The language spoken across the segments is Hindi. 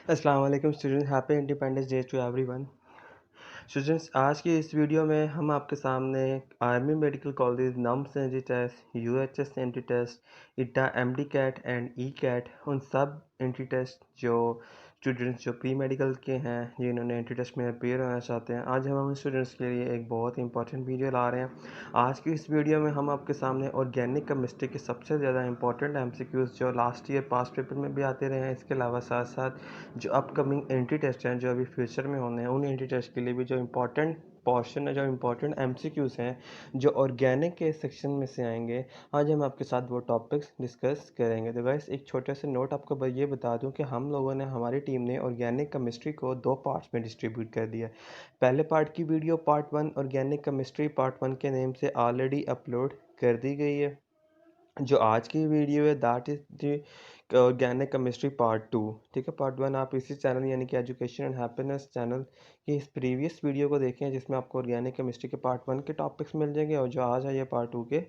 अस्सलाम वालेकुम student, happy independence day to everyone. Students, आज की इस वीडियो में हम आपके सामने army medical college NUMS entry test, UHS entry test, ETEA MD CAT and E CAT उन सब एंट्री टेस्ट जो स्टूडेंट्स जो प्री मेडिकल के हैं जिन्होंने एंट्री टेस्ट में अपीयर होना चाहते हैं, आज हम स्टूडेंट्स के लिए एक बहुत ही इंपॉर्टेंट वीडियो ला रहे हैं। आज की इस वीडियो में हम आपके सामने ऑर्गेनिक केमिस्ट्री के सबसे ज़्यादा इंपॉर्टेंट एमसीक्यूज़ जो लास्ट ईयर पास पेपर में भी आते रहे हैं, इसके अलावा साथ साथ जो अपकमिंग एंट्री टेस्ट हैं जो अभी फ्यूचर में होने हैं, उन एंट्री टेस्ट के लिए भी जो इम्पोर्टेंट पोर्शन है, जो इम्पोर्टेंट एमसीक्यूज़ हैं जो ऑर्गेनिक के सेक्शन में से आएंगे, आज हम आपके साथ वो टॉपिक्स डिस्कस करेंगे। तो गाइस, एक छोटे से नोट आपको ये बता दूं कि हम लोगों ने, हमारी टीम ने ऑर्गेनिक केमिस्ट्री को 2 पार्ट्स में डिस्ट्रीब्यूट कर दिया है। पहले पार्ट की video part 1 organic chemistry part 1 के नेम से ऑलरेडी अपलोड कर दी गई है। जो आज की वीडियो है that is the organic chemistry part 2। ठीक है, पार्ट 1 आप इसी चैनल यानी कि एजुकेशन एंड हैप्पीनेस चैनल की इस प्रीवियस वीडियो को देखें जिसमें आपको ऑर्गेनिक केमिस्ट्री के पार्ट 1 के टॉपिक्स मिल जाएंगे और जो आज है ये पार्ट 2 के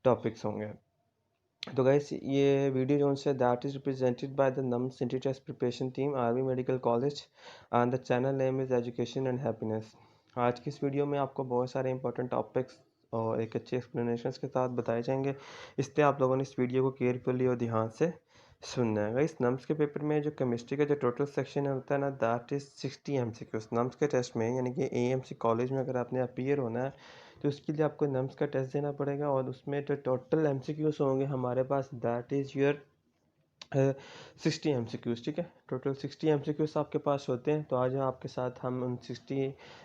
टॉपिक्स होंगे। तो गाइस, ये वीडियो जो है that is represented by the NUMS entry test preparation team army medical college and the channel name is education and happiness. आज की इस वीडियो में आपको बहुत सारे इंपॉर्टेंट टॉपिक्स और एक अच्छे एक्सप्लेनेशन के साथ बताए जाएंगे, इसलिए आप लोगों ने इस वीडियो को केयरफुली और ध्यान से सुनना है। इस नम्स के पेपर में जो केमिस्ट्री का जो टोटल सेक्शन होता है ना, दैट इज 60 एमसीक्यूज। नम्स के टेस्ट में यानी कि एएमसी कॉलेज में अगर आपने अपीयर होना है तो उसके लिए आपको नम्स का टेस्ट देना पड़ेगा और उसमें जो टोटल एमसीक्यूज होंगे हमारे पास दैट इज़ योर 60 एमसीक्यूज। ठीक है, टोटल 60 एमसीक्यूज आपके पास होते हैं। तो आज आपके साथ हम उन 60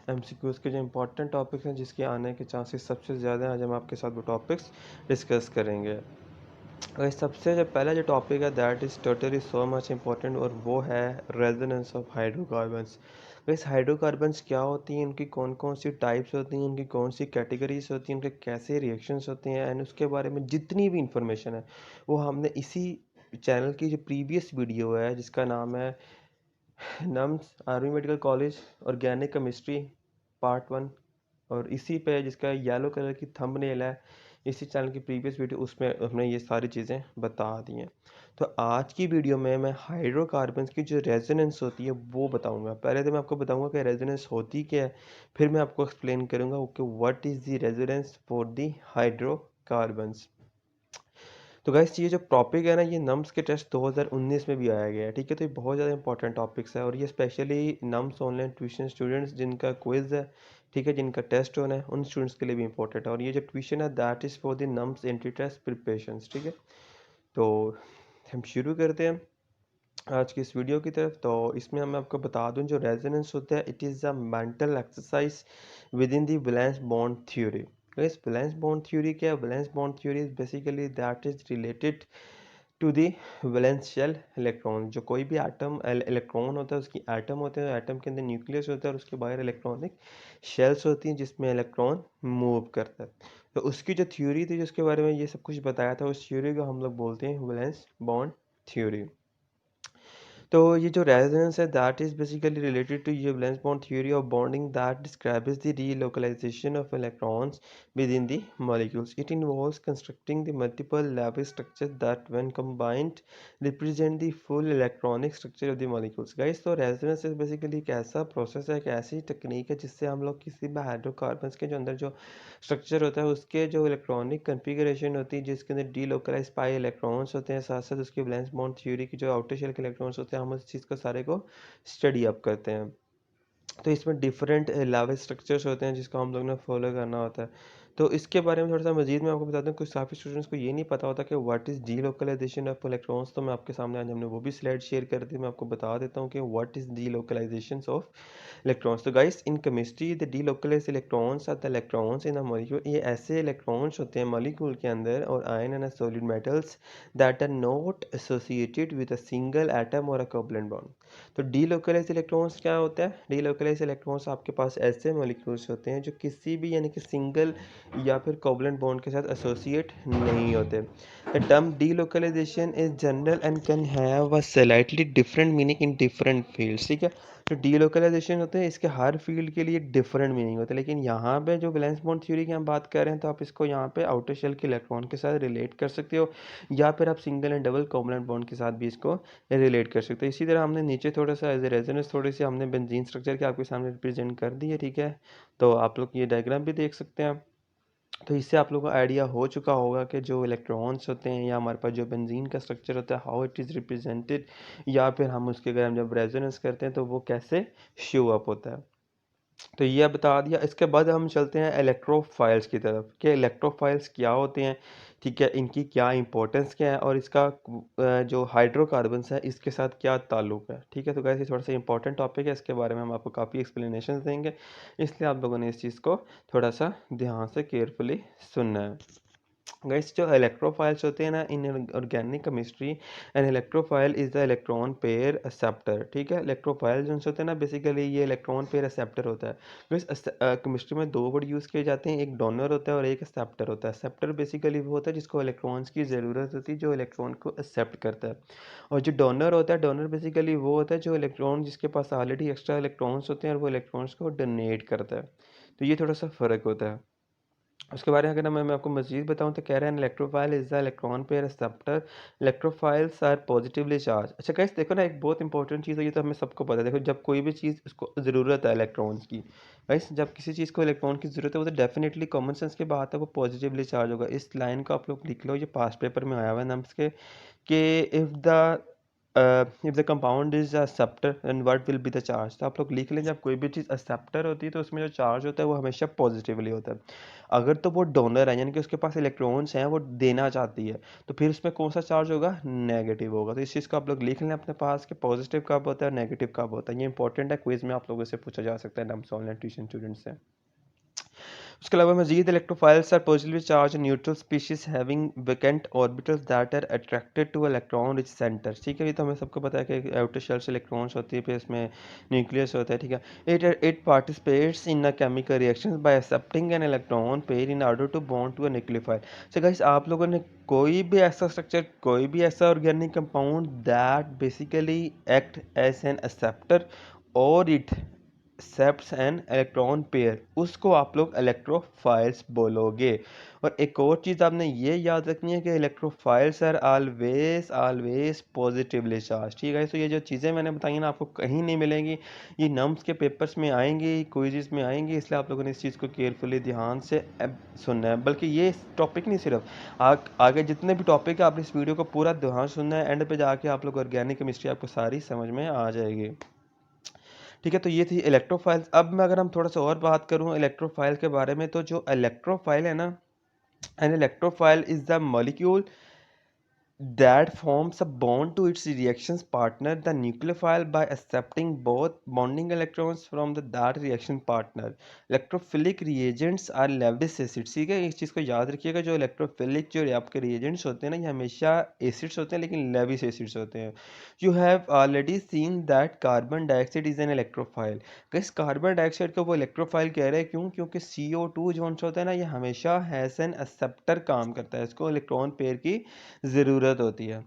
एमसीक्यूज के जो इंपॉर्टेंट टॉपिक्स हैं जिसके आने के चांसेस सबसे ज़्यादा हैं, आज हम आपके साथ वो टॉपिक्स डिस्कस करेंगे। और सबसे जो पहला जो टॉपिक है that is totally so much important और वो है रेजोनेंस ऑफ हाइड्रोकार्बन्स। वैसे हाइड्रोकार्बन्स क्या होती हैं, उनकी कौन कौन सी टाइप्स होती हैं, उनकी कौन सी कैटेगरीज होती हैं, उनके कैसे रिएक्शंस होते हैं एंड उसके बारे में जितनी भी इंफॉर्मेशन है वो हमने इसी चैनल की जो प्रीवियस वीडियो है जिसका नाम है nums army medical college organic chemistry part 1, और इसी पे जिसका येलो कलर की थंबनेल है इसी चैनल की प्रीवियस वीडियो, उसमें हमने ये सारी चीज़ें बता दी हैं। तो आज की वीडियो में मैं हाइड्रोकार्बन्स की जो रेजोनेंस होती है वो बताऊंगा। पहले तो मैं आपको बताऊंगा कि रेजोनेंस होती क्या है, फिर मैं आपको एक्सप्लेन करूंगा कि what is the resonance for the hydrocarbons. तो गाइस, ये जो टॉपिक है ना, ये नम्स के टेस्ट 2019 में भी आया गया है। ठीक है, तो ये बहुत ज़्यादा इंपॉर्टेंट टॉपिक्स है और ये specially nums online tuition students जिनका क्विज है, ठीक है, जिनका टेस्ट होना है, उन स्टूडेंट्स के लिए भी इंपॉर्टेंट है। और ये जो ट्यूशन है that is for the NUMS entry test preparation. ठीक है, तो हम शुरू करते हैं आज की इस वीडियो की तरफ। तो इसमें मैं आपको बता दूं जो रेजोनेंस होता है it is a mental exercise within the valence bond theory. इस वैलेंस बॉन्ड थ्योरी क्या है? Valence bond theory is basically that is related to the valential electron. जो कोई भी एटम इलेक्ट्रॉन होता है उसकी एटम होते हैं, एटम के अंदर न्यूक्लियस होता है और उसके बाहर इलेक्ट्रॉनिक शेल्स होती हैं जिसमें इलेक्ट्रॉन मूव करता है। तो उसकी जो थ्योरी थी जिसके बारे में ये सब कुछ बताया था, उस थ्योरी को हम लोग बोलते हैं वैलेंस बॉन्ड थ्योरी। तो ये जो रेजोनेंस है that is basically related to ये valence bond theory of bonding that describes the relocalization of electrons within the molecules. It involves constructing the multiple level structures that when combined represent the full electronic structure of the molecules. Guys, तो रेजोनेंस इज बेसिकली एक ऐसा प्रोसेस है, एक ऐसी टेक्निक है जिससे हम लोग किसी भी हाइड्रोकार्बन्स के जो अंदर जो स्ट्रक्चर होता है उसके जो इलेक्ट्रॉनिक कन्फिगरेशन होती है जिसके अंदर डीलोकलाइज पाई इलेक्ट्रॉन्स होते हैं, साथ साथ उसके वैलेंस बॉन्ड थ्योरी की जो आउटर शेल के इलेक्ट्रॉन्स होते हैं, हम उस चीज़ को सारे को स्टडी अप करते हैं। तो इसमें डिफरेंट लेवल स्ट्रक्चर्स होते हैं जिसको हम लोग ने फॉलो करना होता है। तो इसके बारे में थोड़ा सा मजीद मैं आपको बताता हूँ, कुछ काफ़ी स्टूडेंट्स को ये नहीं पता होता कि what is delocalization of electrons. तो मैं आपके सामने आज हमने वो भी स्लाइड शेयर कर दी, मैं आपको बता देता हूँ कि what is delocalization of electrons. तो guys, in chemistry the delocalize electrons are the electrons in a molecule. ये ऐसे इलेक्ट्रॉन्स होते हैं मॉलिक्यूल के अंदर और ion and solid metals that are not associated with a single atom और अ कोवलेंट बॉन्ड। तो डीलोकलाइज इलेक्ट्रॉन्स क्या होता है? डीलोकलाइज इलेक्ट्रॉन्स आपके पास ऐसे मॉलिक्यूल्स होते हैं जो किसी भी यानी कि सिंगल या फिर कोवलेंट बॉन्ड के साथ एसोसिएट नहीं होते। The term delocalization is general and can have a slightly different meaning in different fields, ठीक है। जो डीलोकलाइजेशन होते हैं इसके हर फील्ड के लिए डिफरेंट मीनिंग होते हैं, लेकिन यहाँ पे जो वैलेंस बॉन्ड थ्योरी की हम बात कर रहे हैं तो आप इसको यहाँ पे आउटर शेल के इलेक्ट्रॉन के साथ रिलेट कर सकते हो, या फिर आप single and double covalent bond के साथ भी इसको रिलेट कर सकते हो। इसी तरह हमने नीचे थोड़ा सा एज ए रेजोनेंस थोड़ी सी हमने बेंजीन स्ट्रक्चर के आपके सामने रिप्रेजेंट कर दी है, ठीक है। तो आप लोग ये डायग्राम भी देख सकते हैं। तो इससे आप लोगों को आइडिया हो चुका होगा कि जो इलेक्ट्रॉन्स होते हैं या हमारे पास जो बेंजीन का स्ट्रक्चर होता है हाउ इट इज़ रिप्रेजेंटेड, या फिर हम उसके अगर हम जब रेजोनेंस करते हैं तो वो कैसे शो अप होता है। तो ये बता दिया। इसके बाद हम चलते हैं इलेक्ट्रोफाइल्स की तरफ कि इलेक्ट्रोफाइल्स क्या होते हैं, ठीक है, इनकी क्या इंपॉर्टेंस क्या है और इसका जो हाइड्रोकार्बन्स है इसके साथ क्या ताल्लुक है, ठीक है। तो गाइस ये थोड़ा सा इंपॉर्टेंट टॉपिक है, इसके बारे में हम आपको काफ़ी एक्सप्लेनेशन देंगे, इसलिए आप लोगों ने इस चीज़ को थोड़ा सा ध्यान से केयरफुली सुनना है। गाइस जो इलेक्ट्रोफाइल्स होते हैं ना in organic chemistry, an electrophile is the electron pair acceptor, ठीक है। इलेक्ट्रोफाइल जो होते हैं ना बेसिकली ये इलेक्ट्रॉन पेयर एक्सेप्टर होता है। गाइस केमिस्ट्री में दो वर्ड यूज़ किए जाते हैं, एक डोनर होता है और एक एक्सेप्टर होता है। एक्सेप्टर बेसिकली वो होता है जिसको इलेक्ट्रॉन्स की ज़रूरत होती है, जो इलेक्ट्रॉन को एक्सेप्ट करता है। और जो डोनर होता है, डोनर बेसिकली वो होता है जो इलेक्ट्रॉन जिसके पास ऑलरेडी एक्स्ट्रा इलेक्ट्रॉन्स होते हैं और वो इलेक्ट्रॉन्स को डोनेट करता है। तो ये थोड़ा सा फ़र्क होता है। उसके बारे में अगर मैं आपको मज़ीद बताऊं तो कह रहे हैं electrophile is the electron pair acceptor, electrophiles are positively charge. अच्छा गाइस देखो ना, एक बहुत इंपॉर्टेंट चीज़ है, ये तो हमें सबको पता है। देखो जब कोई भी चीज़ उसको ज़रूरत है इलेक्ट्रॉन्स की, गाइस जब किसी चीज़ को इलेक्ट्रॉन की ज़रूरत है वो तो डेफिनेटली कॉमन सेंस की बात है वो पॉजिटिवली चार्ज होगा। इस लाइन को आप लोग लिख लो, ये पास्ट पेपर में आया हुआ है नम्स के कि if the compound is acceptor and what will be the charge. तो आप लोग लिख लें जब कोई भी चीज़ एक्सेप्टर होती है तो उसमें जो चार्ज होता है वो हमेशा पॉजिटिवली होता है। अगर तो वो डोनर है यानी कि उसके पास इलेक्ट्रॉन्स हैं वो देना चाहती है तो फिर उसमें कौन सा चार्ज होगा, नेगेटिव होगा। तो इस चीज़ को आप लोग लिख लें अपने पास कि पॉजिटिव कब होता है नेगेटिव कब होता है। ये इंपॉर्टेंट है, क्विज में आप लोगों से पूछा जा सकता है नम्स ऑनलाइन ट्यूशन स्टूडेंट से। उसके अलावा मजीद electrophiles are positively charge neutral species having vacant orbitals that are attracted to electron rich centres, ठीक है। ये तो हमें सबको पता है कि आउटर शेल से इलेक्ट्रॉन्स होती है, फिर इसमें न्यूक्लियस होता है, ठीक है। It participates in a chemical reactions by accepting an electron pair in order to bond to a nucleophile. So guys आप लोगों ने कोई भी ऐसा स्ट्रक्चर, कोई भी ऐसा organic compound that basically act as an acceptor और it accepts an electron pair, उसको आप लोग इलेक्ट्रोफाइल्स बोलोगे। और एक और चीज़ आपने ये याद रखनी है कि electrophiles are always always positively charge, ठीक है। तो ये जो चीज़ें मैंने बताई ना आपको कहीं नहीं मिलेंगी, ये नम्स के पेपर्स में आएंगी, क्विज़ में आएंगी, इसलिए आप लोगों ने इस चीज़ को केयरफुली ध्यान से सुनना है। बल्कि ये टॉपिक नहीं सिर्फ आगे जितने भी टॉपिक है आपने इस वीडियो को पूरा ध्यान सुनना है, एंड पे जाके आप लोग ऑर्गेनिक केमिस्ट्री आपको सारी समझ में आ जाएगी, ठीक है। तो ये थी इलेक्ट्रोफाइल्स। अब मैं अगर हम थोड़ा सा और बात करूँ इलेक्ट्रोफाइल के बारे में, तो जो इलेक्ट्रोफाइल है ना, an electrophile is the molecule that forms a bond to its reactions partner, the nucleophile, by accepting both bonding electrons from the that reaction partner. Electrophilic reagents are Lewis acids, ठीक है। इस चीज़ को याद रखिएगा, जो इलेक्ट्रोफिलिक जो आपके reagents होते हैं ना ये हमेशा एसिड्स होते हैं, लेकिन लेविस एसिड्स होते हैं। You have already seen that carbon dioxide is an electrophile. इस कार्बन डाइऑक्साइड को वो इलेक्ट्रोफाइल कह रहे हैं, क्यों? क्योंकि CO2 जो होता है ना ये हमेशा हैज़ एन एक्सेप्टर काम करता है, इसको इलेक्ट्रॉन पेयर की ज़रूरत होती है।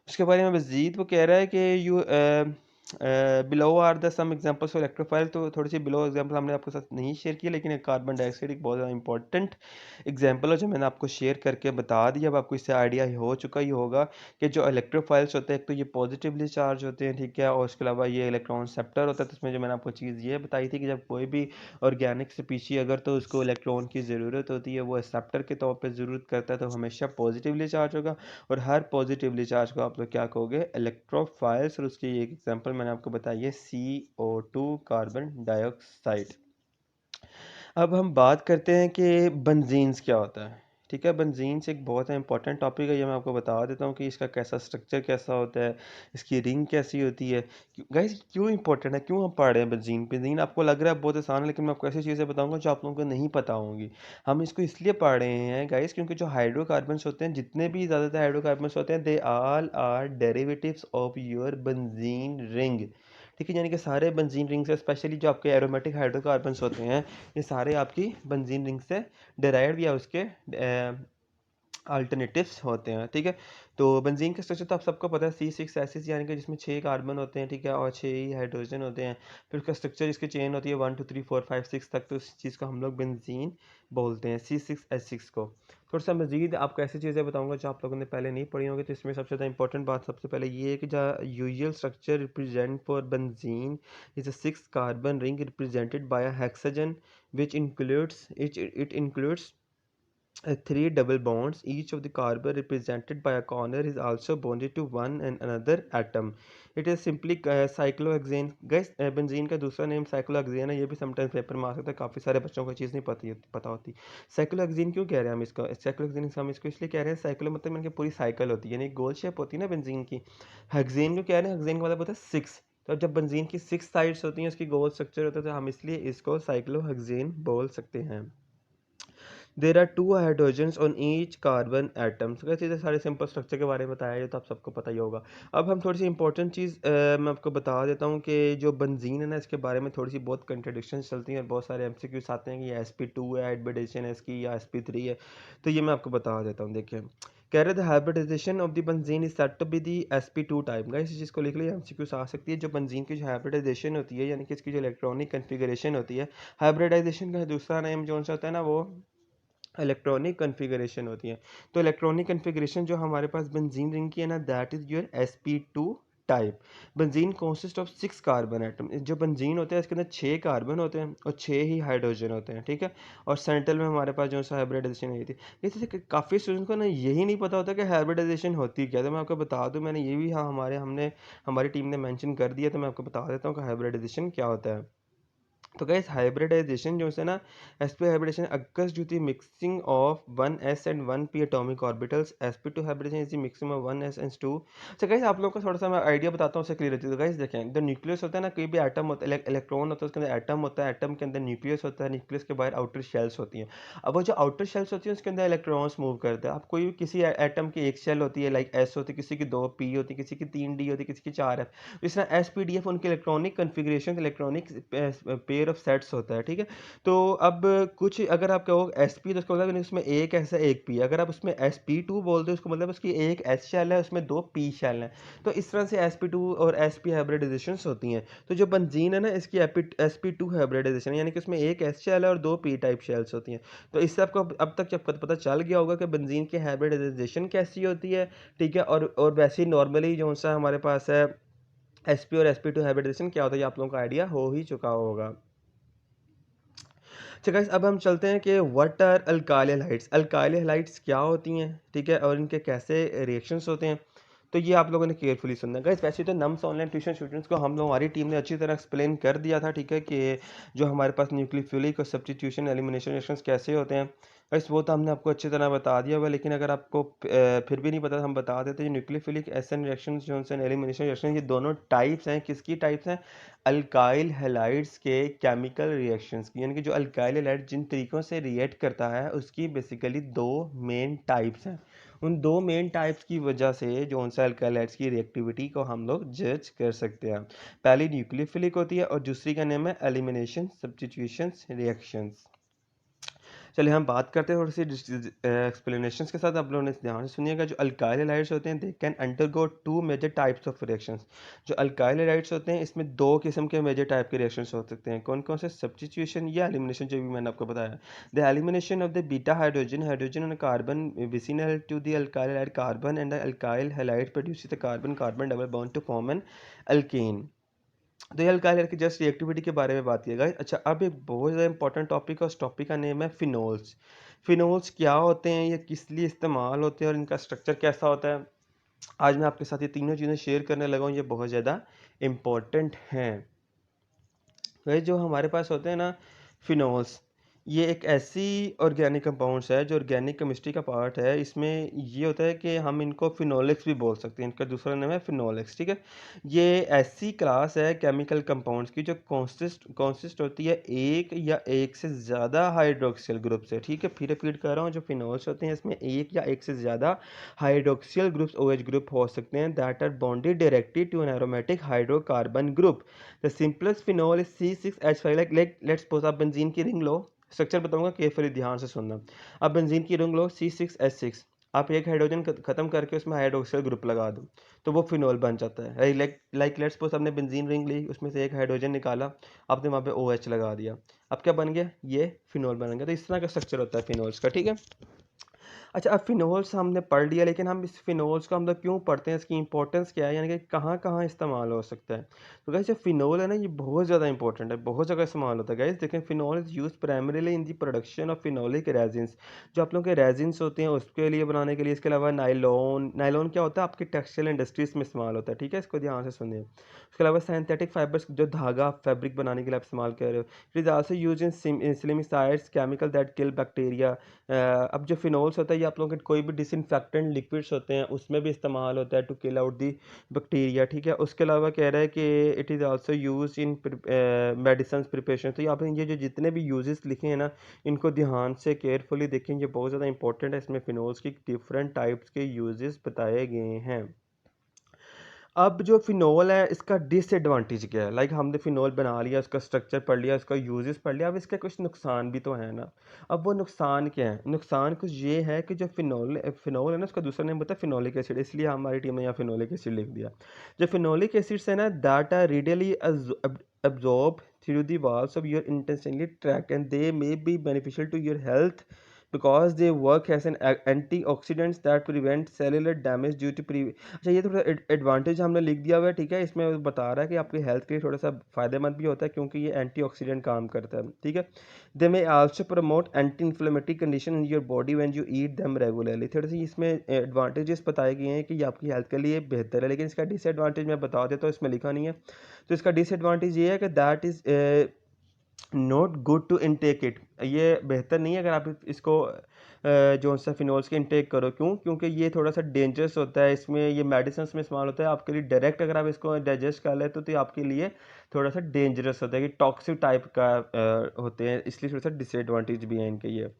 उसके बारे में मज़ीद वो कह रहा है कि you below are the some examples of electrophile. तो थोड़ी सी बिलो एग्जांपल हमने आपके साथ नहीं शेयर की, लेकिन एक कार्बन डाइऑक्साइड एक बहुत ज़्यादा इंपॉर्टेंट एग्जांपल है जो मैंने आपको शेयर करके बता दिया। अब आपको इससे आइडिया हो चुका ही होगा कि जो इलेक्ट्रोफाइल्स होते हैं एक तो ये पॉजिटिवली चार्ज होते हैं, ठीक है, और उसके अलावा ये इलेक्ट्रॉन सेप्टर होता है। तो उसमें जो मैंने आपको चीज़ ये बताई थी कि जब कोई भी ऑर्गेनिक स्पीशी अगर तो उसको इलेक्ट्रॉन की ज़रूरत होती है वो एक्सेप्टर के तौर पर ज़रूरत करता है तो हमेशा पॉजिटिवली चार्ज होगा, और हर पॉजिटिवली चार्ज को आप लोग क्या कहोगे, इलेक्ट्रोफाइल्स। और उसकी एक एग्जांपल मैंने आपको बताई है CO2 कार्बन डाइऑक्साइड। अब हम बात करते हैं कि बेंजीन्स क्या होता है, ठीक है। बेंजीन्स एक बहुत इंपॉर्टेंट टॉपिक है, ये मैं आपको बता देता हूँ कि इसका कैसा स्ट्रक्चर कैसा होता है, इसकी रिंग कैसी होती है। गाइस क्यों इंपॉर्टेंट है, क्यों हम पढ़ रहे हैं बेंजीन? बेंजीन आपको लग रहा है बहुत आसान है, लेकिन मैं आपको ऐसी चीज़ें बताऊंगा जो आप लोगों को नहीं पता होंगी। हम इसको इसलिए पढ़ रहे हैं गाइस क्योंकि जो हाइड्रोकार्बन्स होते हैं, जितने भी ज़्यादातर हाइड्रोकार्बन्स होते हैं, they all are derivatives of your benzene ring, ठीक है, यानी कि सारे बेंजीन रिंग से, स्पेशली जो आपके एरोमेटिक हाइड्रोकार्बन्स होते हैं, ये सारे आपकी बेंजीन रिंग से डिराइव्ड या उसके अल्टरनेटिव्स होते हैं। ठीक है, तो बेंजीन का स्ट्रक्चर तो आप सबको पता है, C6H6, यानी कि जिसमें 6 कार्बन होते हैं। ठीक है, और 6 ही हाइड्रोजन होते हैं। फिर उसका स्ट्रक्चर, इसकी चेन होती है 1 2 3 4 5 6 तक, तो इस चीज़ को हम लोग बेंजीन बोलते हैं, C6H6 को। थोड़ा सा मजीद आपको ऐसी चीज़ें बताऊंगा जो आप लोगों ने पहले नहीं पढ़ी होंगी। तो इसमें सबसे ज़्यादा इंपॉर्टेंट बात सबसे पहले ये है कि जो usual structure represent for benzene is a 6 carbon ring represented by a hexagon which includes three double bonds. Each of the carbon represented by a corner is also bonded to one and another atom. It is simply cyclohexane. Guys, benzene का दूसरा नेम साइक्लोहेक्सेन है। ये भी समटाइम्स पेपर में आ सकता है, काफ़ी सारे बच्चों को चीज़ नहीं पता होती। साइक्लोहेक्सेन क्यों कह रहे हैं हम इसका? साइक्लोहेक्सेन हम इसको इसलिए कह रहे हैं, साइक्लो मतलब इनकी पूरी साइकिल होती है, यानी गोल शेप होती है ना बेंजीन की। हेक्सेन क्यों कह रहे हैं? हेक्सेन का मतलब होता है 6। तो जब बेंजीन की 6 साइड्स होती हैं, उसकी गोल स्ट्रक्चर होता है, तो हम इसलिए इसको साइक्लोहेक्सेन बोल सकते हैं। There are 2 hydrogens on each carbon atoms. वैसे ये सारे सिंपल स्ट्रक्चर के बारे में बताया, ये तो आप सबको पता ही होगा। अब हम थोड़ी सी इंपॉर्टेंट चीज़ मैं आपको बता देता हूँ कि जो बेंजीन है ना, इसके बारे में थोड़ी सी बहुत कंट्रडिक्शंस चलती हैं और बहुत सारे MCQs आते हैं कि ये sp2 है, हाइब्रिडाइजेशन है इसकी, या sp3 है। तो ये मैं आपको बता देता हूँ। देखिए, कह रहे थे hybridization of the benzene is said to be the sp2 type. Guys इस चीज़ को लिख लिया, MCQs आ सकती है। जो बेंजीन की जो हाइब्रिडाइजेशन होती है, यानी कि इसकी जो इलेक्ट्रॉनिक कन्फिगरेशन होती है, हाइब्रिडाइजेशन का दूसरा नेम जो सा होता है ना, वो इलेक्ट्रॉनिक कन्फिगरेशन होती है। तो इलेक्ट्रॉनिक कन्फिगरेशन जो हमारे पास बेंजीन रिंग की है ना, that is your sp2 type. Benzene consist of 6 carbon atom. जो बेंजीन होते हैं इसके अंदर 6 कार्बन होते हैं और 6 ही हाइड्रोजन होते हैं। ठीक है, और सेंट्रल में हमारे पास जो सा हाइब्रिडाइजेशन हुई थी। जैसे काफ़ी स्टूडेंट्स को ना यही नहीं पता होता कि हाइब्रिडाइजेशन होती क्या है। तो मैं आपको बता दूं, मैंने ये भी, हाँ, हमारी टीम ने मेंशन कर दिया, तो मैं आपको बता देता हूँ कि हाइब्रिडाइजेशन क्या होता है। तो गाइस हाइब्रिडाइजेशन जो है ना, sp hybridization occurs due to mixing of 1s and 1p atomic orbitals. sp2 hybridization is the mixing of 1s and 2। अच्छा गाइस, आप लोगों को थोड़ा सा मैं आइडिया बताता हूँ, उससे क्लियर होती है। तो गाइस देखें, जो न्यूक्लियस होता है ना, कोई भी एटम होता है, इलेक्ट्रॉन होता है, उसके अंदर एटम होता है, एटम के अंदर न्यूक्लियस होता है, न्यूक्लियस के बाहर आउटर शेल्स होती हैं। अब वो जो आउटर शेल्स होती है, उसके अंदर इलेक्ट्रॉन्स मूव करते हैं। आप कोई भी किसी एटम की एक शेल होती है, लाइक s होती है, किसी की 2p होती है, किसी की 3d होती है, किसी की 4f। इस तरह sp-df उनके electronic configuration, electronic pair of sets होता है। ठीक है, तो अब कुछ अगर आप कहो sp, तो उसका मतलब उसमें एक ऐसा एक p। अगर आप उसमें sp2 बोलते हो, उसको मतलब उसकी एक s शेल है, उसमें 2 p शेल हैं। तो इस तरह से sp2 और sp हाइब्रिडाइजेशन होती हैं। तो जो बेंजीन है ना, इसकी sp2 हाइब्रिडाइजेशन, यानी कि उसमें एक s शेल है और 2 p टाइप शेल्स होती हैं। तो इससे आपको अब तक जब पता चल गया होगा कि बेंजीन की हाइब्रिडाइजेशन कैसी होती है। ठीक है, और वैसे ही नॉर्मली जो सा हमारे पास है sp और sp2 हाइब्रिडाइजेशन क्या होता है, ये आप लोगों का आइडिया हो ही चुका होगा। अच्छा गाइस, अब हम चलते हैं कि what are alkyl halides. Alkyl halides क्या होती हैं, ठीक है, और इनके कैसे रिएक्शंस होते हैं। तो ये आप लोगों ने केयरफुली सुनना है गाइस। वैसे तो नम्स ऑनलाइन ट्यूशन स्टूडेंट्स को हमारी टीम ने अच्छी तरह एक्सप्लेन कर दिया था। ठीक है, कि जो हमारे पास न्यूक्लियोफिलिक और सब्स्टिट्यूशन एलिमिनेशन रिएक्शंस कैसे होते हैं। गाइस वो तो हमने आपको अच्छी तरह बता दिया हुआ, लेकिन अगर आपको फिर भी नहीं पता, हम बता देते हैं। न्यूक्लियोफिलिक एसिड रिएक्शंस जो हैं, एलिमिनेशन रिएक्शन, ये दोनों टाइप्स हैं। किसकी टाइप्स हैं? अल्काइल हैलाइड्स के केमिकल रिएक्शंस की। यानी कि जो अल्काइल हैलाइड जिन तरीक़ों से रिएक्ट करता है, उसकी बेसिकली 2 मेन टाइप्स हैं। उन 2 मेन टाइप्स की वजह से जो उनसे अल्काइल हैलाइड्स की रिएक्टिविटी को हम लोग जज कर सकते हैं। पहली न्यूक्लियोफिलिक होती है और दूसरी का नाम है एलिमिनेशन सब्स्टिट्यूशंस रिएक्शंस। चलिए हम बात करते हैं थोड़ी सी एक्सप्लेनेशंस के साथ। आप लोगों ने ध्यान से सुनिएगा। जो अल्काइल हैलाइड्स होते हैं, they can undergo 2 major types of reactions. जो अल्काइल हैलाइड्स होते हैं, इसमें 2 किस्म के मेजर टाइप के रिएक्शंस हो सकते हैं। कौन कौन से? सब्स्टिट्यूशन या एलिमिनेशन, जो भी मैंने आपको बताया। The elimination of the beta hydrogen, hydrogen on carbon vicinal to the alkyl halide carbon, and the alkyl halide produces the carbon carbon double bond to form an alkene. तो ये अल्काइल हैलाइड की जस्ट रिएक्टिविटी के बारे में बात किया गया। अच्छा, अब एक बहुत ज़्यादा इंपॉर्टेंट टॉपिक है, उस टॉपिक का नेम है फिनोल्स। फिनोल्स क्या होते हैं, ये किस लिए इस्तेमाल होते हैं, और इनका स्ट्रक्चर कैसा होता है। आज मैं आपके साथ ये तीनों चीज़ें शेयर करने लगा हूँ, ये बहुत ज़्यादा इम्पोर्टेंट हैं। वही जो हमारे पास होते हैं ना, फिनोल्स, ये एक ऐसी ऑर्गेनिक कंपाउंड्स है जो ऑर्गेनिक केमिस्ट्री का पार्ट है। इसमें ये होता है कि हम इनको फिनोलेक्स भी बोल सकते हैं, इनका दूसरा नाम है फिनोलेक्स, ठीक है। ये ऐसी क्लास है केमिकल कंपाउंड्स की जो कॉन्सिस्ट होती है एक या एक से ज़्यादा हाइड्रोक्सियल ग्रुप से, ठीक है। फिर रिपीट कर रहा हूँ, जो फिनोल्स होते हैं इसमें एक या एक से ज़्यादा हाइड्रोक्सियल ग्रुप्स OH ग्रुप हो सकते हैं that are bonded directly to an aromatic hydrocarbon group. The simplest phenol is C6H5। Like let's suppose आप बेंजीन की रिंग लो, स्ट्रक्चर बताऊंगा केयरफुली ध्यान से सुनना। अब बेंजीन की रिंग लो C6H6, आप एक हाइड्रोजन खत्म करके उसमें हाइड्रोक्सिल ग्रुप लगा दो तो वो फिनोल बन जाता है। लाइक लेट्स सपोज आपने बेंजीन रिंग ली, उसमें से एक हाइड्रोजन निकाला, आपने वहाँ पे OH लगा दिया, अब क्या बन गया, ये फिनोल बन गया। तो इस तरह का स्ट्रक्चर होता है फिनोल्स का, ठीक है। अच्छा, अब फिनोल्स हमने पढ़ लिया, लेकिन हम इस फिनोल्स को हम लोग क्यों पढ़ते हैं, इसकी इंपॉर्टेंस क्या है, यानी कि कहाँ कहाँ इस्तेमाल हो सकता है। तो गाइस जो फिनोल है ना, ये बहुत ज़्यादा इंपॉर्टेंट है, बहुत जगह इस्तेमाल होता है गाइस। देखें, phenol is use primarily in the production of phenolic resins. जो आप लोगों के रेजिन्स होते हैं उसके लिए बनाने के लिए। इसके अलावा नाइलॉन, नाइलॉन क्या होता है, आपकी टेक्सटाइल इंडस्ट्रीज में इस्तेमाल होता है, ठीक है, इसको ध्यान से सुनिए। उसके अलावा सिंथेटिक फाइबर्स, जो धागा फैब्रिक बनाने के लिए आप इस्तेमाल कर रहे हो। It is also use in slimicides, chemical that kill bacteria. अब जो फिनोल्स होता है ये आप लोगों के कोई भी डिसइंफेक्टेंट लिक्विड्स होते हैं उसमें भी इस्तेमाल होता है to kill out the bacteria, ठीक है। उसके अलावा कह रहा है कि it is also use in medicine preparation. तो यहाँ पे ये जो जितने भी यूजेस लिखे हैं ना, इनको ध्यान से केयरफुली देखें, ये बहुत ज़्यादा इंपॉर्टेंट है। इसमें फिनोल्स की डिफरेंट टाइप्स के यूजेस बताए गए हैं। अब जो फिनोल है इसका डिसएडवांटेज क्या है। लाइक हमने फिनोल बना लिया, उसका स्ट्रक्चर पढ़ लिया, उसका यूजेस पढ़ लिया, अब इसके कुछ नुकसान भी तो है ना। अब वो नुकसान क्या है, नुकसान कुछ ये है कि जो फिनोल फिनोल है ना, उसका दूसरा नेम होता है फिनोलिक एसिड, इसलिए हमारी टीम ने यहाँ फिनोलिक एसिड लिख दिया। जो फिनोलिक एसिड्स है ना, that are readily absorb through the walls of your intestinal tract and they may be beneficial to your health because they work as an antioxidants that prevent cellular damage due to अच्छा, ये थोड़ा एडवांटेज हमने लिख दिया हुआ है, ठीक है। इसमें वो बता रहा है कि आपकी हेल्थ के लिए थोड़ा सा फ़ायदेमंद भी होता है क्योंकि ये एंटीऑक्सीडेंट काम करता है, ठीक है। They may also promote anti inflammatory condition in your body when you eat them regularly. थोड़ी सी इसमें एडवांटेजेस बताए गए हैं कि ये आपकी हेल्थ के लिए बेहतर है, लेकिन इसका डिसएडवांटेज मैं बता देता हूँ, इसमें लिखा नहीं है। तो इसका डिसएडवांटेज ये है कि that is not good to intake it. ये बेहतर नहीं है अगर आप इसको जो सा फिनोल्स के इनटेक करो। क्यों, क्योंकि ये थोड़ा सा डेंजरस होता है, इसमें ये मेडिसिन में इस्तेमाल होता है। आपके लिए डायरेक्ट अगर आप इसको डाइजेस्ट कर लेते हो तो ये आपके लिए थोड़ा सा डेंजरस होता है कि टॉक्सिक टाइप का होते हैं, इसलिए थोड़ा सा डिसएडवांटेज भी है इनके ये।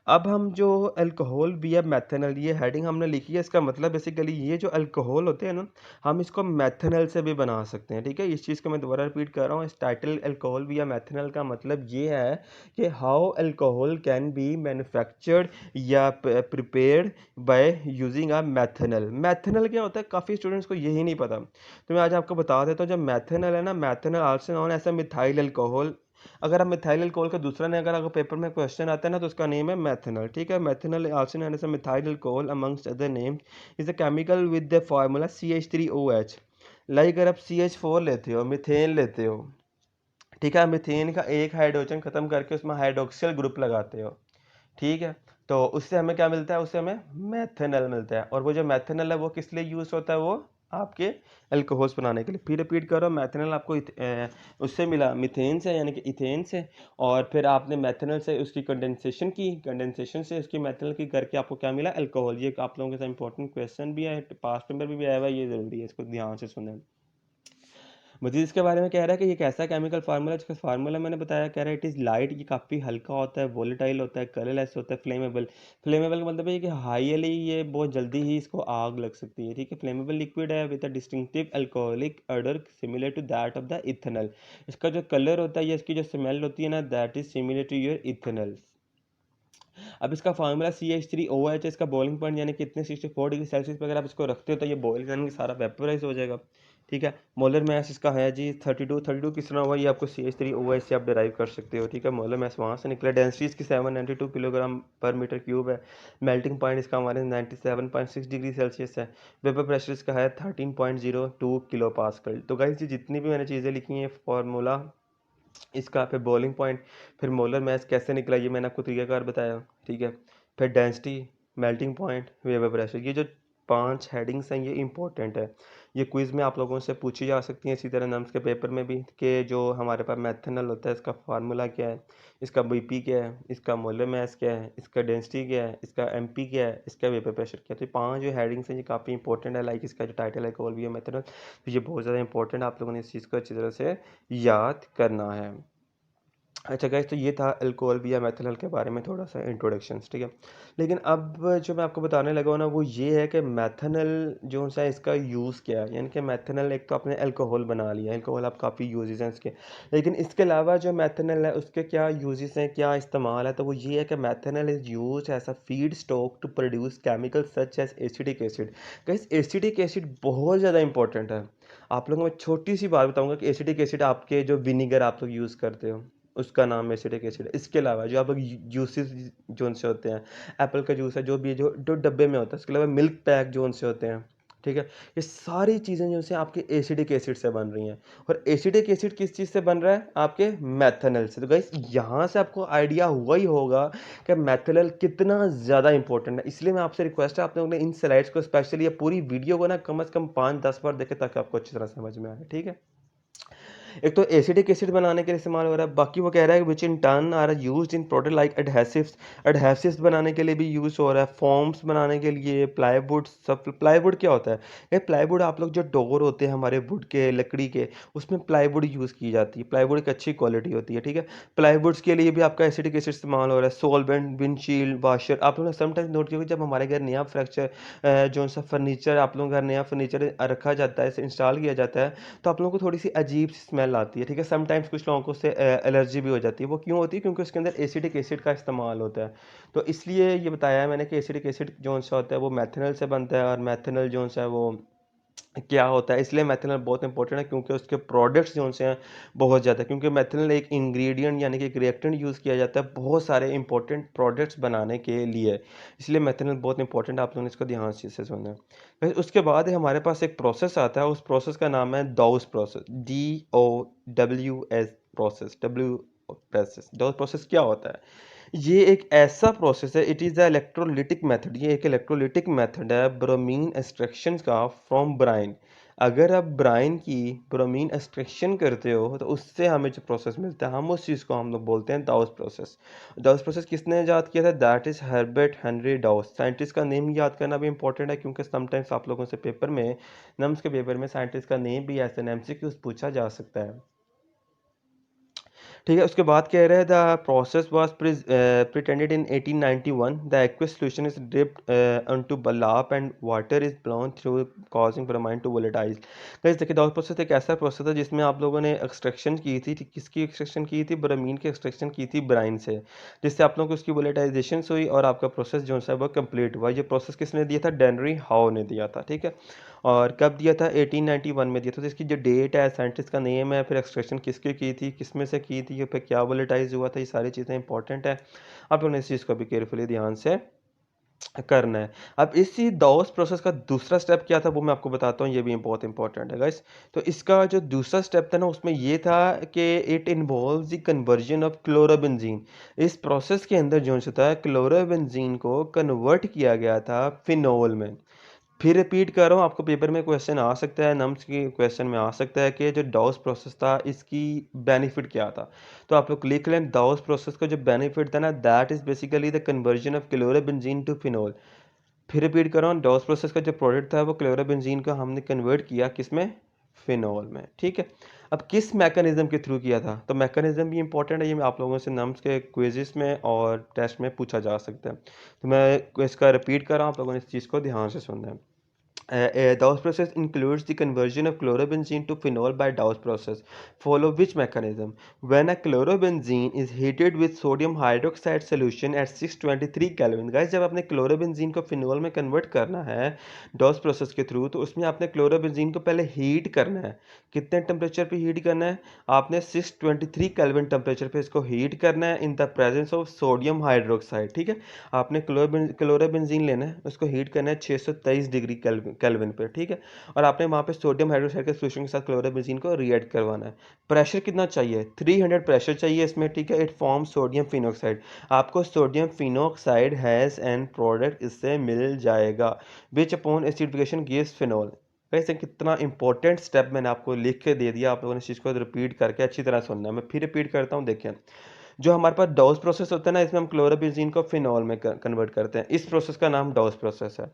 अब हम जो अल्कोहल भी है मेथनल, ये हेडिंग हमने लिखी है, इसका मतलब बेसिकली ये जो अल्कोहल होते हैं ना, हम इसको मेथनल से भी बना सकते हैं, ठीक है। इस चीज़ को मैं दोबारा रिपीट कर रहा हूँ, इस टाइटल अल्कोहल भी या मेथनल का मतलब ये है कि how alcohol can be manufactured या prepared by using a methanal. Methanal क्या होता है, काफ़ी स्टूडेंट्स को यही नहीं पता, तो मैं आज आपको बता देता हूँ। जो मेथनल है ना, methanol also known as methyl alcohol. अगर आप मिथाइल अल्कोहल का दूसरा ने अगर पेपर में क्वेश्चन आता है ना, तो उसका नेम है मेथनल, ठीक है। Methanol also known as methyl alcohol amongst other name is a chemical with the formula CH3OH। Like अगर आप CH4 लेते हो, मीथेन लेते हो, ठीक है, मीथेन का एक हाइड्रोजन खत्म करके उसमें हाइड्रोक्सिल ग्रुप लगाते हो, ठीक है, तो उससे हमें क्या मिलता है, उससे हमें मेथनल मिलता है। और वो जो मेथनल है वो किस लिए यूज़ होता है, वो आपके अल्कोहल्स बनाने के लिए। फिर रिपीट करो, मेथनल आपको उससे मिला मीथेन से, यानी कि इथेन से, और फिर आपने मेथनल से उसकी कंडेंसेशन की, कंडेंसेशन से उसकी मेथनल की करके आपको क्या मिला, अल्कोहल। ये आप लोगों के साथ इंपॉर्टेंट क्वेश्चन भी है, पास्ट पेपर भी आया हुआ है, ये ज़रूरी है, इसको ध्यान से सुने। मजीद इसके बारे में कह रहा है कि ये कैसा केमिकल फार्मूला, जिसका फार्मूला मैंने बताया, कह रहा है इट इज़ लाइट, ये काफ़ी हल्का होता है, वोलेटाइल होता है, कलरलेस होता है, फ्लेमेबल। फ्लेमेबल का मतलब है कि हाईली ये बहुत जल्दी ही इसको आग लग सकती है, ठीक है। फ्लेमेबल लिक्विड है with a distinctive alcoholic order similar to that of the ethanol. इसका जो कलर होता है या इसकी जो स्मेल होती है ना, that is similar to your ethanol. अब इसका फार्मूला CH3OH है। इसका बॉइलिंग पॉइंट यानी कितने 64 डिग्री सेल्सियस पर अगर आप इसको रखते हो तो ये बॉयल करने के सारा वेपोराइज हो जाएगा, ठीक है। मोलर मैस इसका है जी 32 किस तरह हुआ, ये आपको CH3OH से आप डिराइव कर सकते हो, ठीक है। मोलर मैस वहाँ से निकला। डेंसिटी इसकी 792 किलोग्राम पर मीटर क्यूब है। मेल्टिंग पॉइंट इसका हमारे 97.6 डिग्री सेल्सियस है। वेपर प्रेशर इसका है 13.02 किलो पास्कल। तो गाइस ये जितनी भी मैंने चीज़ें लिखी हैं, फार्मूला, इसका फिर बॉइलिंग पॉइंट, फिर मोलर मैस कैसे निकला ये मैंने आपको तरीकाकार बताया, ठीक है। फिर density, melting point, vapour pressure, ये जो 5 हेडिंग्स हैं, ये इंपॉर्टेंट है। ये क्विज़ में आप लोगों से पूछी जा सकती हैं, इसी तरह नम्स के पेपर में भी, कि जो हमारे पास मेथनॉल होता है इसका फार्मूला क्या है, इसका बीपी क्या है, इसका मोलर मास क्या है, इसका डेंसिटी क्या है, इसका एमपी क्या है, इसका वेपर प्रेशर क्या है। तो ये 5 जो हेडिंग्स हैं ये काफ़ी इंपॉर्टेंट है। लाइक इसका जो टाइटल है कोलविया मेथनॉल, तो ये बहुत ज़्यादा इंपॉर्टेंट है, आप लोगों ने इस चीज़ को अच्छी तरह से याद करना है। अच्छा गाइस, तो ये था अल्कोहल या मेथनॉल के बारे में थोड़ा सा इंट्रोडक्शन, ठीक है। लेकिन अब जो मैं आपको बताने लगा हूँ ना, वो ये है कि मेथनॉल जो सा इसका यूज़ क्या है। यानी कि मेथनॉल, एक तो आपने अल्कोहल बना लिया, अल्कोहल आप काफ़ी यूजेस हैं इसके, लेकिन इसके अलावा जो मेथनॉल है उसके क्या यूजेस हैं, क्या इस्तेमाल है। तो वो ये है कि methanol is use as a feedstock to produce chemical such as acetic acid. Guys, acetic acid बहुत ज़्यादा इंपॉर्टेंट है। आप लोगों को मैं छोटी सी बात बताऊंगा कि एसिटिक एसिड, आपके जो विनीगर आप लोग यूज़ करते हो उसका नाम एसिटिक एसिड है। इसके अलावा जो आप लोग जूसेस जोन से होते हैं, एप्पल का जूस है, जो भी है, जो जो डब्बे में होता है, इसके अलावा मिल्क पैक जोन से होते हैं, ठीक है। ये सारी चीज़ें जो से आपके एसिडिक एसिड से बन रही हैं। और एसिडिक एसिड किस चीज़ से बन रहा है, आपके मैथनॉल से। तो गाइस, यहाँ से आपको आइडिया हुआ ही होगा कि मैथनॉल कितना ज़्यादा इंपॉर्टेंट है। इसलिए मैं आपसे रिक्वेस्ट है, आप लोगों ने इन स्लाइड्स को स्पेशली, ये पूरी वीडियो को ना कम से कम 5-10 बार देखें, ताकि आपको अच्छी तरह समझ में आए, ठीक है। एक तो एसिडिक एसिड बनाने के लिए इस्तेमाल हो रहा है, बाकी वो कह रहा है which in turn are used in product like adhesives. Adhesives बनाने के लिए भी यूज़ हो रहा है, फॉर्म्स बनाने के लिए, प्लाईवुड। सब प्लाईवुड क्या होता है, ये प्लाईवुड, आप लोग जो डोर होते हैं हमारे वुड के, लकड़ी के, उसमें प्लाईवुड यूज़ की जाती है। प्लाईवुड एक अच्छी क्वालिटी होती है, ठीक है। प्लाईवुड्स के लिए भी आपका एसिडिक एसिड इस्तेमाल हो रहा है। सोलवेंट, विंडशील्ड वाशर, आप लोगों ने समटाइम्स नोट किया जब हमारे घर नया फ्रैक्चर जो सा फर्नीचर, आप लोगों के घर नया फर्नीचर रखा जाता है, इंस्टॉल किया जाता है, तो आप लोगों को थोड़ी सी अजीब सी स्मेल आती है, ठीक है। समटाइम्स कुछ लोगों को उससे एलर्जी भी हो जाती है। वो क्यों होती है, क्योंकि उसके अंदर एसिडिक एसिड का इस्तेमाल होता है। तो इसलिए ये बताया है मैंने कि एसिडिक एसिड जो सा होता है वो मैथनॉल से बनता है, और मैथनॉल जो सा है वो क्या होता है, इसलिए मैथनॉल बहुत इंपॉर्टेंट है, क्योंकि उसके प्रोडक्ट्स जो से हैं बहुत ज़्यादा, क्योंकि मैथनॉल एक इंग्रेडिएंट यानी कि एक रिएक्टेंट यूज़ किया जाता है बहुत सारे इंपॉर्टेंट प्रोडक्ट्स बनाने के लिए। इसलिए मैथनॉल बहुत इंपॉर्टेंट है, आप लोगों ने इसको ध्यान से सुनना है। फिर उसके बाद हमारे पास एक प्रोसेस आता है, उस प्रोसेस का नाम है डाउस process, DOWS process, W process. डाउस process क्या होता है, ये एक ऐसा प्रोसेस है, it is a electrolytic method. ये एक इलेक्ट्रोलिटिक मेथड है ब्रोमीन एक्सट्रैक्शन का फ्रॉम ब्राइन। अगर आप ब्राइन की ब्रोमीन एक्सट्रैक्शन करते हो तो उससे हमें जो प्रोसेस मिलता है, हम उस चीज़ को हम लोग बोलते हैं डाउस प्रोसेस। डाउस प्रोसेस किसने याद किया था, that is Herbert Henry डाउस। Scientist का नेम याद करना भी इंपॉर्टेंट है, क्योंकि समटाइम्स आप लोगों से पेपर में, नम्स के पेपर में, साइंटिस्ट का नेम भी एज एन MCQ पूछा जा सकता है, ठीक है। उसके बाद कह रहे हैं the process was patented in 1891, the aqueous solution is dipped into बलाप and water is blown through causing bromine to volatile. Guys देखिए, डाउट प्रोसेस एक ऐसा प्रोसेस है जिसमें आप लोगों ने एक्सट्रैक्शन की थी, किसकी एक्सट्रैक्शन की थी, ब्रोमीन की एक्सट्रैक्शन की थी ब्राइन से, जिससे आप लोगों को उसकी वोलेटाइजेशन हुई और आपका प्रोसेस जो है वो कंप्लीट हुआ। ये प्रोसेस किसने दिया था, डेनरी हाउ ने दिया था, ठीक है। और कब दिया था, 1891 में दिया था। तो इसकी जो डेट है, साइंटिस्ट का नेम है, फिर एक्सट्रैक्शन किसकी की थी, किस में से की थी, ये फिर क्या वोलेटाइज हुआ था, ये सारी चीज़ें इंपॉर्टेंट है। आप लोगों ने इस चीज़ को भी केयरफुली ध्यान से करना है। अब इसी डाउस प्रोसेस का दूसरा स्टेप क्या था वो मैं आपको बताता हूँ, ये भी बहुत इंपॉर्टेंट है गाइस। तो इसका जो दूसरा स्टेप था ना, उसमें ये था कि it involves the conversion of chlorobenzene. इस प्रोसेस के अंदर जो था, क्लोरोबेंजीन को कन्वर्ट किया गया था फिनोल में। फिर रिपीट कर रहा हूँ, आपको पेपर में क्वेश्चन आ सकता है, नम्स की क्वेश्चन में आ सकता है कि जो डाउस प्रोसेस था इसकी बेनिफिट क्या था। तो आप लोग लिख लें, डाउस प्रोसेस का जो बेनिफिट था ना, that is basically the conversion of chlorobenzene to phenol. फिर रिपीट कर रहा हूँ, डाउस प्रोसेस का जो प्रोडक्ट था वो क्लोरोबेंजीन को हमने कन्वर्ट किया किसमें, फिनोल में, ठीक है। अब किस मैकेनिज्म के थ्रू किया था, तो मैकेनिज्म भी इंपॉर्टेंट है, ये आप लोगों से नम्स के क्विज़ेस में और टेस्ट में पूछा जा सकता है। तो मैं इसका रिपीट कर रहा हूँ, आप लोगों ने इस चीज़ को ध्यान से सुनना है। Dawes process includes the conversion of chlorobenzene to phenol by Dawes process. Follow which mechanism? When a chlorobenzene is heated with sodium hydroxide solution at 623 Kelvin. Guys, जब आपने क्लोरोबेंजीन को फिनोल में कन्वर्ट करना है डॉस प्रोसेस के थ्रू, तो उसमें आपने क्लोरोबेंजीन को पहले हीट करना है। कितने टेम्परेचर पे हीट करना है, आपने 623 केल्विन टेम्परेचर पे इसको हीट करना है in the presence of sodium hydroxide, ठीक है। आपने क्लोरोबेंजीन लेना है, उसको हीट करना है 623 डिग्री केल्विन पे, ठीक है। और आपने वहाँ पे सोडियम हाइड्रोक्साइड के सोल्यूशन के साथ क्लोरोबेंजीन को रिएक्ट करवाना है। प्रेशर कितना चाहिए? 300 प्रेशर चाहिए इसमें, ठीक है। It form sodium phenoxide. आपको sodium phenoxide has end product इससे मिल जाएगा which upon acidification gives phenol. वैसे कितना इंपॉर्टेंट स्टेप मैंने आपको लिख के दे दिया, आप लोगों ने इस चीज़ को रिपीट करके अच्छी तरह सुनना है। मैं फिर रिपीट करता हूँ, देखें। जो हमारे पास डॉस प्रोसेस होता है ना, इसमें हम क्लोरोबेंजीन को फिनॉल में कन्वर्ट करते हैं। इस प्रोसेस का नाम डॉस प्रोसेस है।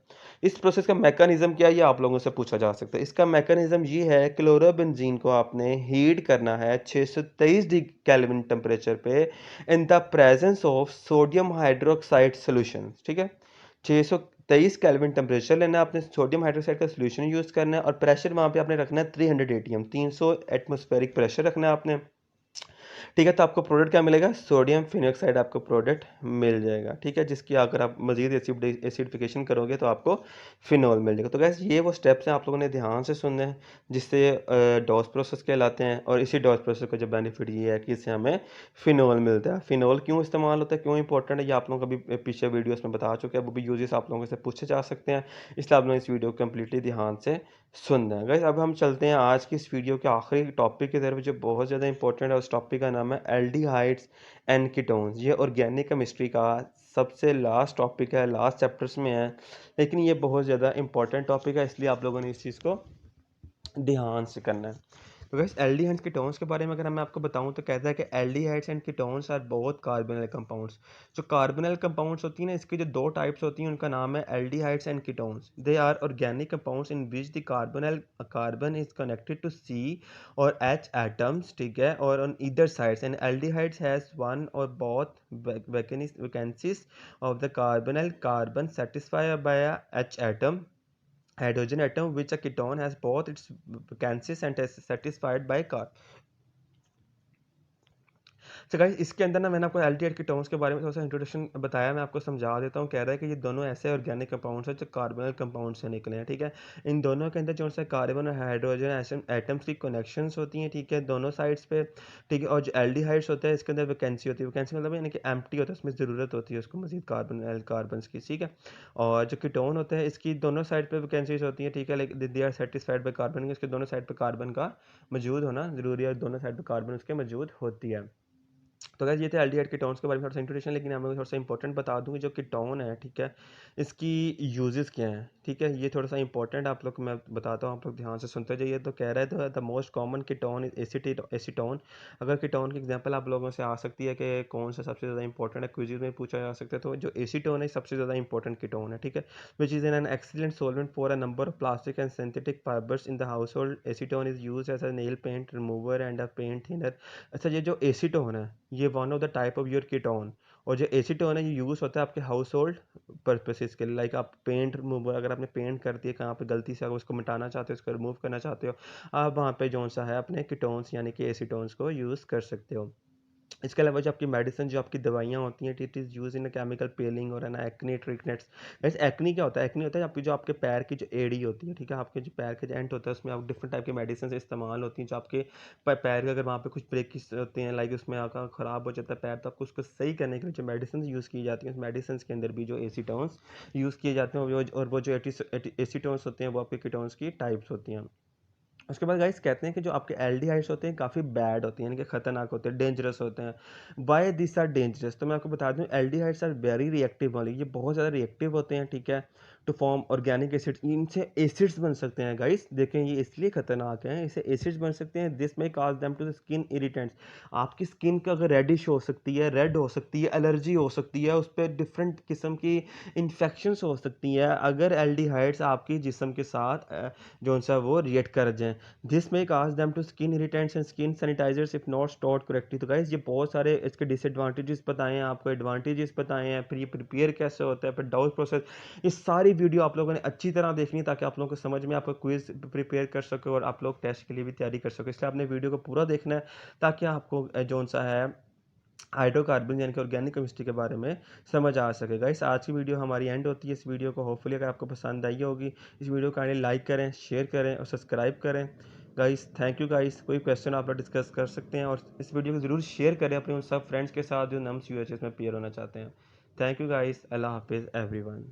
इस प्रोसेस का मैकेनिज्म क्या है, ये आप लोगों से पूछा जा सकता है। इसका मैकेनिज्म ये है, क्लोरोबेंजीन को आपने हीट करना है 623 डिग्री केल्विन टेम्परेचर पे in the presence of sodium hydroxide solution, ठीक है। 623 केल्विन टेम्परेचर लेना है आपने, सोडियम हाइड्रोक्साइड का सोल्यूशन यूज करना है, और प्रेशर वहां पे आपने रखना है 300 एटीएम, 300 एटमॉस्फेरिक प्रेशर रखना है आपने, ठीक है। तो आपको प्रोडक्ट क्या मिलेगा? सोडियम फिनॉक्साइड आपको प्रोडक्ट मिल जाएगा, ठीक है। जिसकी अगर आप मजीद एसिडिफिकेशन करोगे तो आपको फिनॉल मिल जाएगा। तो गैस ये वो स्टेप्स हैं, आप लोगों ने ध्यान से सुनने हैं, जिससे डॉस प्रोसेस कहलाते हैं। और इसी डॉस प्रोसेस का जो बेनिफिट ये है कि इससे हमें फिनॉल मिलता है। फिनॉल क्यों इस्तेमाल होता है, क्यों इंपॉर्टेंट है, ये आप लोगों को भी पीछे वीडियोस में बता चुके हैं। वो भी यूजेस आप लोगों से पूछे जा सकते हैं, इसलिए आप लोग इस वीडियो को कम्प्लीटली ध्यान से सुनना है। गाइस अब हम चलते हैं आज की इस वीडियो के आखिरी टॉपिक की तरफ, जो बहुत ज़्यादा इंपॉर्टेंट है। उस टॉपिक का नाम है एल्डिहाइड्स एंड कीटोन्स। ये ऑर्गेनिक केमिस्ट्री का सबसे लास्ट टॉपिक है, लास्ट चैप्टर्स में है, लेकिन ये बहुत ज़्यादा इंपॉर्टेंट टॉपिक है, इसलिए आप लोगों ने इस चीज़ को ध्यान से करना है। तो गैस एल्डिहाइड्स कीटोन्स के बारे में अगर मैं आपको बताऊं तो कहता है कि aldehydes and ketones are both carbonyl compounds. जो कार्बोनिल कंपाउंड्स होती हैं ना, इसकी जो दो टाइप्स होती हैं, उनका नाम है aldehydes and ketones. They are organic compounds in which the carbon is connected to C और एच एटम्स, ठीक है, और on either sides. And aldehydes has one और both vacancies of the carbonyl carbon satisfied by a H atom, hydrogen atom, which a ketone has both its vacancies and is satisfied by carbon। तो गाइस इसके अंदर ना मैंने आपको एल्डिहाइड कीटोन्स के बारे में थोड़ा सा इंट्रोडक्शन बताया, मैं आपको समझा देता हूँ। कह रहा है कि ये दोनों ऐसे ऑर्गेनिक कंपाउंड्स हैं जो कार्बोनिल कंपाउंड से निकले हैं, ठीक है। इन दोनों के अंदर जो सा कार्बन और हाइड्रोजन एटम्स की कनेक्शंस होती हैं, ठीक है, दोनों साइड्स पे, ठीक है। और जो एल्डिहाइड्स होता है, इसके अंदर वैकेंसी होती है। वैकेंसी मतलब यानी कि एम्प्टी होता है, उसमें ज़रूरत होती है उसको मजीद कार्बन की, ठीक है। और जो कीटोन होते हैं, इसकी दोनों साइड पे वैकेंसीज होती हैं, ठीक है, लेकिन they are satisfied by carbon, इसके दोनों साइड पे कार्बन का मौजूद होना जरूरी है, दोनों साइड पे कार्बन उसके मौजूद होती है। तो गाइस ये थे एल्डिहाइड कीटोन्स के बारे में थोड़ा सा इंट्रोडक्शन, लेकिन मैं थोड़ा सा इंपॉर्टेंट बता दूं कि जो कीटोन है, ठीक है, इसकी यूजेस क्या हैं, ठीक है। ये थोड़ा सा इंपॉर्टेंट आप लोग को मैं बताता हूँ, आप लोग ध्यान से सुनते जाइए। तो कह रहा है the most common ketone is acetone. अगर कीटोन की एग्जांपल आप लोगों से आ सकती है कि कौन सा सबसे ज़्यादा इंपॉर्टेंट है, क्विज़ में पूछा जा सकता है, तो जो एसीटोन है सबसे ज़्यादा इंपॉर्टेंट कीटोन है, ठीक है, which is an excellent solvent for a number of plastic and synthetic fibres in the household. Acetone is use as a nail paint remover and a paint thinner. अच्छा, ये जो एसीटोन है, ये one of the type of your ketone. और जो एसीटोन है, ये यूज़ होता है आपके हाउस होल्ड पर्पसेस के लिए, लाइक आप पेंट रिमूवर, अगर आपने पेंट कर दिया कहाँ पे गलती से, अगर उसको मिटाना चाहते हो, उसको रिमूव करना चाहते हो, आप वहाँ पे जौन सा है अपने कीटोन्स यानी कि एसीटोन्स को यूज़ कर सकते हो। इसके अलावा जो आपकी मेडिसिन, जो आपकी दवाइयाँ होती हैं, it is use in chemical peeling और ना एक्ने ट्रीटमेंट्स। वैसे एक्ने क्या होता है? एक्ने होता है आपकी जो आपके पैर की जो एड़ी होती है, ठीक है, आपके जो पैर के जो एंड होता है, उसमें आप डिफरेंट टाइप की मेडिसिन इस्तेमाल होती हैं, जो आपके पैर के अगर वहाँ पे कुछ ब्रेकिस होते हैं, लाइक उसमें आपका ख़राब हो जाता है पैर, तो आपको उसको सही करने के लिए जो मेडिसिन यूज़ की जाती हैं, उस मेडिसिन के अंदर भी जो एसीटोन्स यूज़ किए जाते हैं, और वो जो एसीटोन्स होते हैं, वो आपके कीटोन्स की टाइप्स होती हैं। उसके बाद गाइस कहते हैं कि जो आपके एल्डिहाइड्स होते हैं काफ़ी बैड होते हैं, यानी कि खतरनाक होते हैं, डेंजरस होते हैं। Why this are dangerous? तो मैं आपको बता दूं, एल्डिहाइड्स आर वेरी रिएक्टिव वाली, ये बहुत ज़्यादा रिएक्टिव होते हैं, ठीक है, टू फॉर्म ऑर्गेनिक एसिड्स। इनसे एसिड्स बन सकते हैं गाइस, देखें ये इसलिए खतरनाक है, इसे एसिड्स बन सकते हैं। This may cause them to the skin irritants. आपकी स्किन का अगर रेडिश हो सकती है, रेड हो सकती है, एलर्जी हो सकती है, उस पर डिफरेंट किस्म की इन्फेक्शंस हो सकती है, अगर एल्डिहाइड्स आपकी जिस्म के साथ जो सा वो रिएक्ट कर जाएँ। This may cause them to skin irritants and skin sanitizers if not stored correctly. तो गाइस ये बहुत सारे इसके डिसएडवांटेजेस बताए हैं आपको, एडवांटेजेस बताए हैं, फिर ये प्रिपेयर कैसे होता है, फिर डाउट प्रोसेस। ये सारी वीडियो आप लोगों ने अच्छी तरह देखनी है, ताकि आप लोगों को समझ में आपको क्विज प्रिपेयर कर सके और आप लोग टेस्ट के लिए भी तैयारी कर सको। इसलिए आपने वीडियो को पूरा देखना है, ताकि आपको जो सा है हाइड्रोकार्बन यानी कि ऑर्गेनिक केमिस्ट्री के बारे में समझ आ सकेगा। इस आज की वीडियो हमारी एंड होती है। इस वीडियो को होपफुली अगर आपको पसंद आई होगी, इस वीडियो को लाइक करें, शेयर करें और सब्सक्राइब करें। Guys thank you guys. कोई क्वेश्चन आप लोग डिस्कस कर सकते हैं, और इस वीडियो को ज़रूर शेयर करें अपने उन सब फ्रेंड्स के साथ जो नम्स यूएचएस में पेयर होना चाहते हैं। Thank you guys. अल्लाह हाफिज़ एवरीवन।